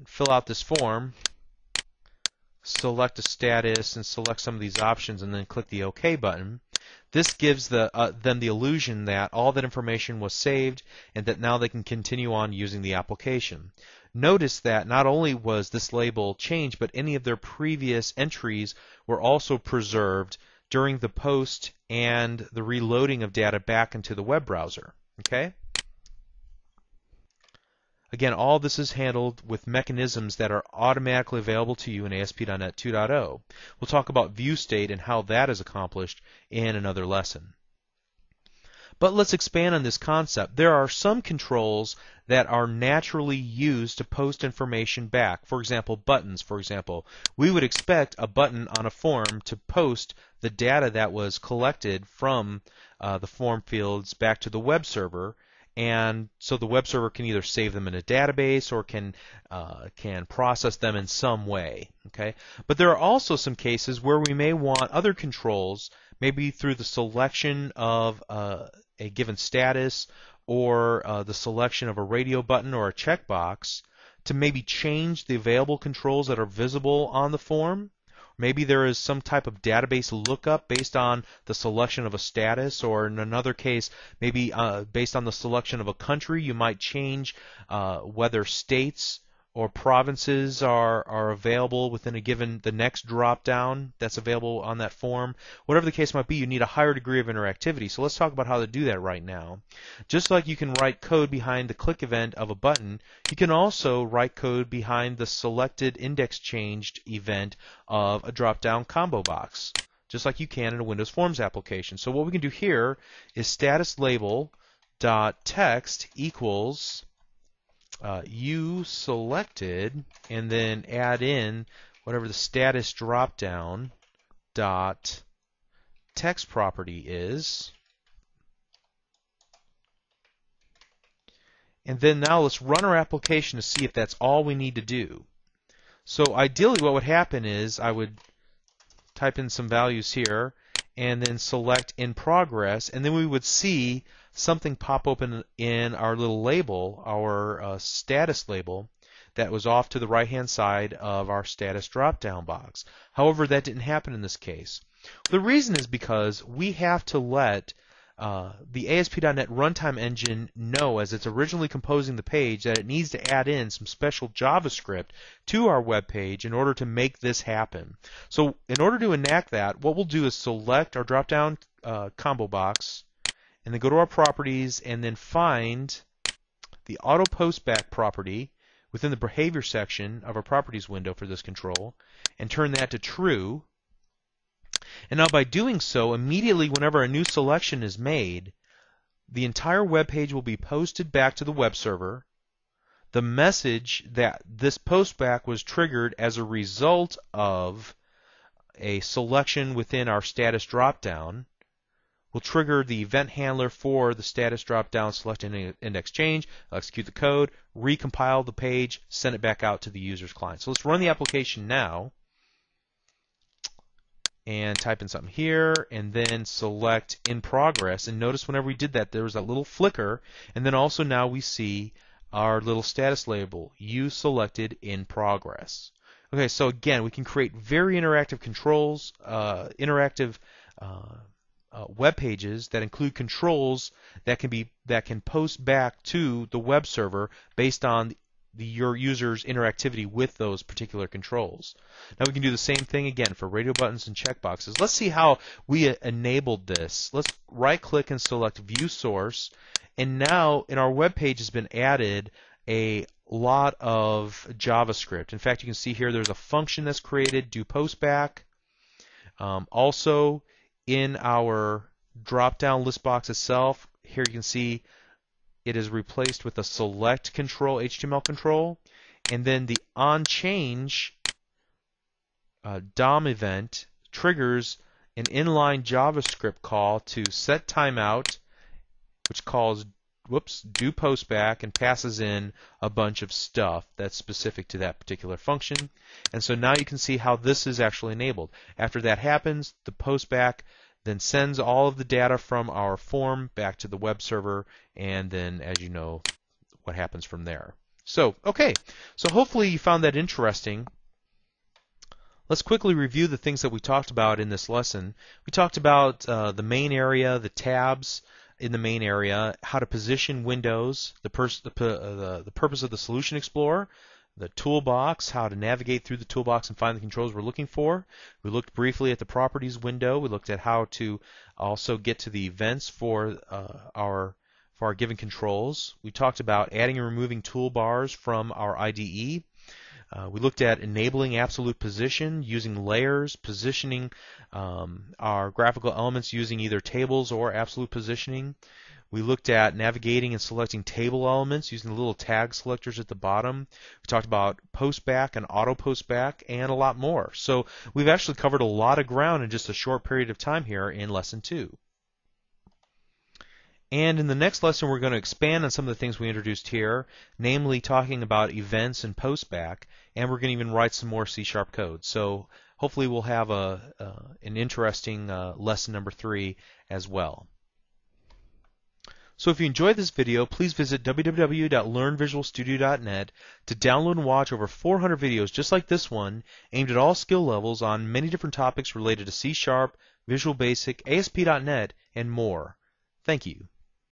fill out this form, select a status, and select some of these options, and then click the OK button. This gives them the illusion that all that information was saved and that now they can continue on using the application. Notice that not only was this label changed, but any of their previous entries were also preserved during the post and the reloading of data back into the web browser. Okay? Again, all this is handled with mechanisms that are automatically available to you in ASP.NET 2.0. We'll talk about view state and how that is accomplished in another lesson. But let's expand on this concept. There are some controls that are naturally used to post information back. For example, buttons. For example, we would expect a button on a form to post the data that was collected from the form fields back to the web server. And so the web server can either save them in a database or can process them in some way. Okay? But there are also some cases where we may want other controls, maybe through the selection of a given status or the selection of a radio button or a checkbox, to maybe change the available controls that are visible on the form. Maybe there is some type of database lookup based on the selection of a status, or in another case, maybe based on the selection of a country, you might change whether states or provinces are available within a given, the next drop-down that's available on that form. Whatever the case might be, you need a higher degree of interactivity. So let's talk about how to do that right now. Just like you can write code behind the click event of a button, you can also write code behind the selected index changed event of a drop-down combo box, just like you can in a Windows Forms application. So what we can do here is status label dot text equals you selected, and then add in whatever the status dropdown dot text property is. And then now let's run our application to see if that's all we need to do. So ideally what would happen is I would type in some values here and then select in progress, and then we would see something pop open in our little label, our status label, that was off to the right hand side of our status drop down box. However, that didn't happen in this case. The reason is because we have to let the ASP.NET Runtime Engine know, as it's originally composing the page, that it needs to add in some special JavaScript to our web page in order to make this happen. So in order to enact that, what we'll do is select our drop-down combo box, and then go to our properties, and then find the auto postback property within the behavior section of our properties window for this control, and turn that to true. And now by doing so, immediately whenever a new selection is made, the entire web page will be posted back to the web server. The message that this postback was triggered as a result of a selection within our status dropdown will trigger the event handler for the status dropdown select index change. I'll execute the code, recompile the page, send it back out to the user's client. So let's run the application now and type in something here, and then select in progress. And notice whenever we did that, there was that little flicker, and then also now we see our little status label, you selected in progress. Okay, so again, we can create very interactive controls, interactive web pages that include controls that can post back to the web server based on your user's interactivity with those particular controls. Now we can do the same thing again for radio buttons and checkboxes. Let's see how we enabled this. Let's right-click and select View Source, and now in our web page has been added a lot of JavaScript. In fact, you can see here there's a function that's created, do postback. Also, in our drop-down list box itself, here you can see it is replaced with a select control, HTML control, and then the onChange DOM event triggers an inline JavaScript call to set timeout, which calls do postback and passes in a bunch of stuff that's specific to that particular function. And so now you can see how this is actually enabled. After that happens, the postback then sends all of the data from our form back to the web server, and then, as you know, what happens from there. Okay, so hopefully you found that interesting. Let's quickly review the things that we talked about in this lesson. We talked about the main area, the tabs in the main area, how to position windows, the purpose of the Solution Explorer, the toolbox, how to navigate through the toolbox and find the controls we're looking for. We looked briefly at the Properties window. We looked at how to also get to the events for our given controls. We talked about adding and removing toolbars from our IDE. We looked at enabling absolute position, using layers, positioning our graphical elements using either tables or absolute positioning. We looked at navigating and selecting table elements using the little tag selectors at the bottom. We talked about postback and auto postback and a lot more. So we've actually covered a lot of ground in just a short period of time here in Lesson 2. And in the next lesson, we're going to expand on some of the things we introduced here, namely talking about events and postback, and we're going to even write some more C# code. So hopefully we'll have an interesting lesson number 3 as well. So if you enjoyed this video, please visit www.learnvisualstudio.net to download and watch over 400 videos just like this one, aimed at all skill levels on many different topics related to C#, Visual Basic, ASP.NET, and more. Thank you.